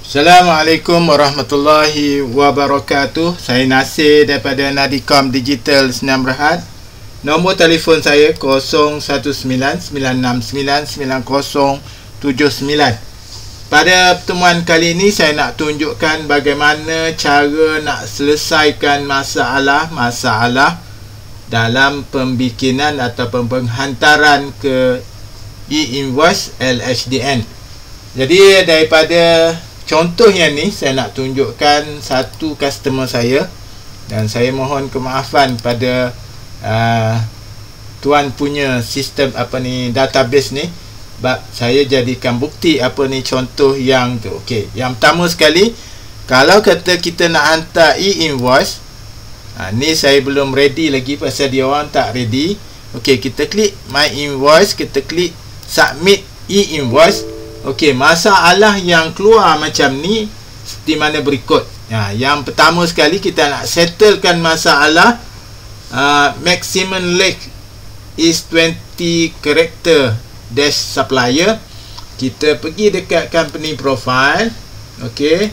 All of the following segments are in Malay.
Assalamualaikum warahmatullahi wabarakatuh. Saya Nasir daripada Nadicom Digital Senam Berhad. Nombor telefon saya 0199699079. Pada pertemuan kali ini saya nak tunjukkan bagaimana cara nak selesaikan masalah dalam pembikinan ataupun penghantaran ke e-invoice LHDN. Jadi daripada contohnya ni, saya nak tunjukkan satu customer saya, dan saya mohon kemaafan pada tuan punya sistem database ni, sebab saya jadikan bukti contoh yang tu. Okey, yang pertama sekali, kalau kata kita nak hantar e-invoice, ni saya belum ready lagi pasal dia orang tak ready. Okey, kita klik my invoice, kita klik submit e-invoice. Okey, masalah yang keluar macam ni seperti mana berikut. Yang pertama sekali, kita nak settlekan masalah maximum length is 20 character dash supplier. Kita pergi dekat company profile. Okey,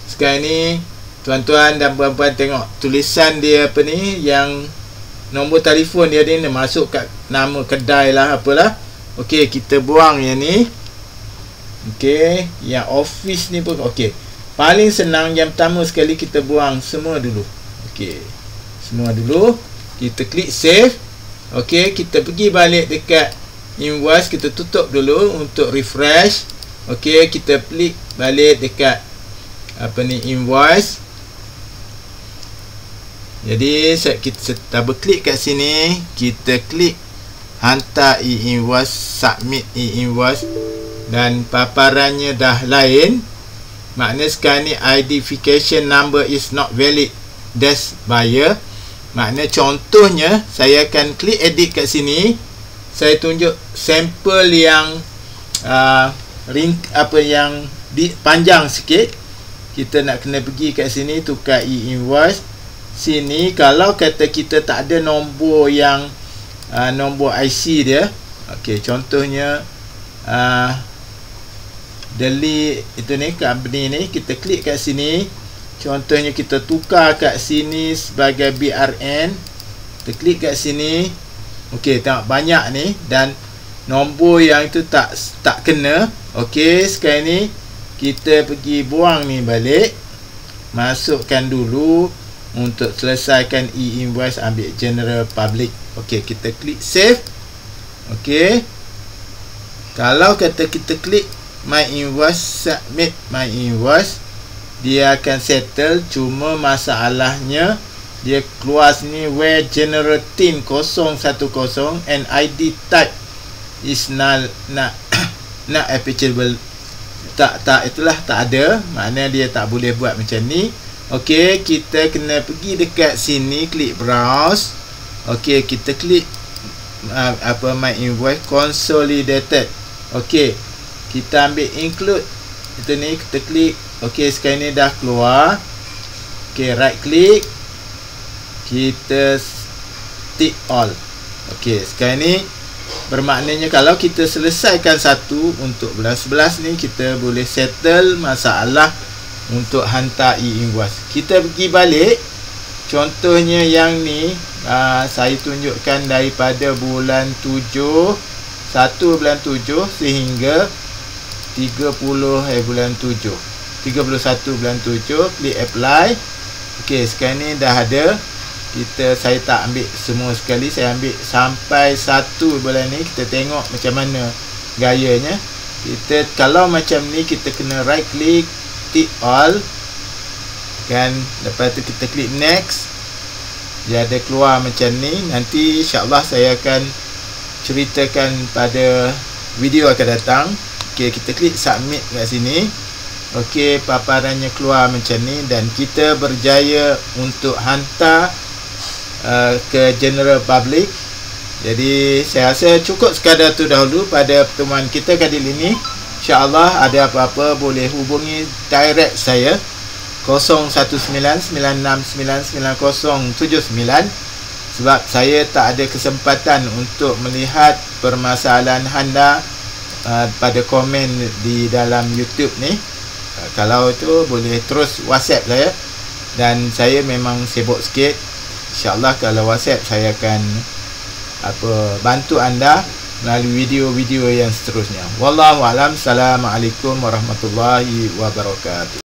sekarang ni tuan-tuan dan puan-puan tengok tulisan dia yang nombor telefon dia ni masuk kat nama kedai lah apalah. Okey, kita buang yang ni. Okey, yang office ni pun okey. Paling senang, yang pertama sekali kita buang semua dulu. Okey, semua dulu. Kita klik save. Okey, kita pergi balik dekat invoice, kita tutup dulu untuk refresh. Okey, kita klik balik dekat invoice. Jadi kita double klik kat sini, kita klik hantar e-invoice, submit e-invoice, dan paparannya dah lain. Maknanya sekarang ni identification number is not valid, dash buyer. Maknanya contohnya, saya akan klik edit kat sini. Saya tunjuk sampel yang panjang sikit. Kita nak kena pergi kat sini, tukar e-invoice. Sini kalau kata kita tak ada nombor yang nombor IC dia. Okey, contohnya delete itu ni, company ni, kita klik kat sini. Contohnya kita tukar kat sini sebagai BRN. Kita klik kat sini. Okey, tengok banyak ni, dan nombor yang itu tak kena. Okey, sekarang ni kita pergi buang ni balik. Masukkan dulu untuk selesaikan e-invoice, ambil general public. Okey, kita klik save. Okey, kalau kata kita klik my invoice, submit my invoice, dia akan settle. Cuma masalahnya dia keluar sini where general tin 010 and ID type is not applicable. Itulah tak ada. Maknanya dia tak boleh buat macam ni. Okey, kita kena pergi dekat sini, klik browse. Okey, kita klik my invoice consolidated. Okey, kita ambil include itu ni, kita klik. Okey, sekarang ni dah keluar. Okey, right click, kita tick all. Okey, sekarang ni bermaknanya kalau kita selesaikan satu untuk belas-belas ni, kita boleh settle masalah untuk hantar e-invoice. Kita pergi balik. Contohnya yang ni, saya tunjukkan daripada bulan 7, 1 bulan 7 sehingga 31 bulan 7. Klik apply. Okey, sekarang ni dah ada. Saya tak ambil semua sekali, saya ambil sampai 1 bulan ni. Kita tengok macam mana gayanya. Kalau macam ni, kita kena right click, tick all, kan. Lepas tu kita klik next. Dia ada keluar macam ni. Nanti insyaAllah saya akan ceritakan pada video akan datang. Okey, kita klik submit kat sini. Okey, paparannya keluar macam ni, dan kita berjaya untuk hantar ke general public. Jadi saya rasa cukup sekadar tu dahulu pada pertemuan kita kali ini. InsyaAllah ada apa-apa boleh hubungi direct saya 0199699079, sebab saya tak ada kesempatan untuk melihat permasalahan anda pada komen di dalam YouTube ni. Kalau tu boleh terus WhatsApp saya, dan saya memang sibuk sikit. InsyaAllah kalau WhatsApp saya akan bantu anda melalui video-video yang seterusnya. Wallahu a'lam. Assalamualaikum warahmatullahi wabarakatuh.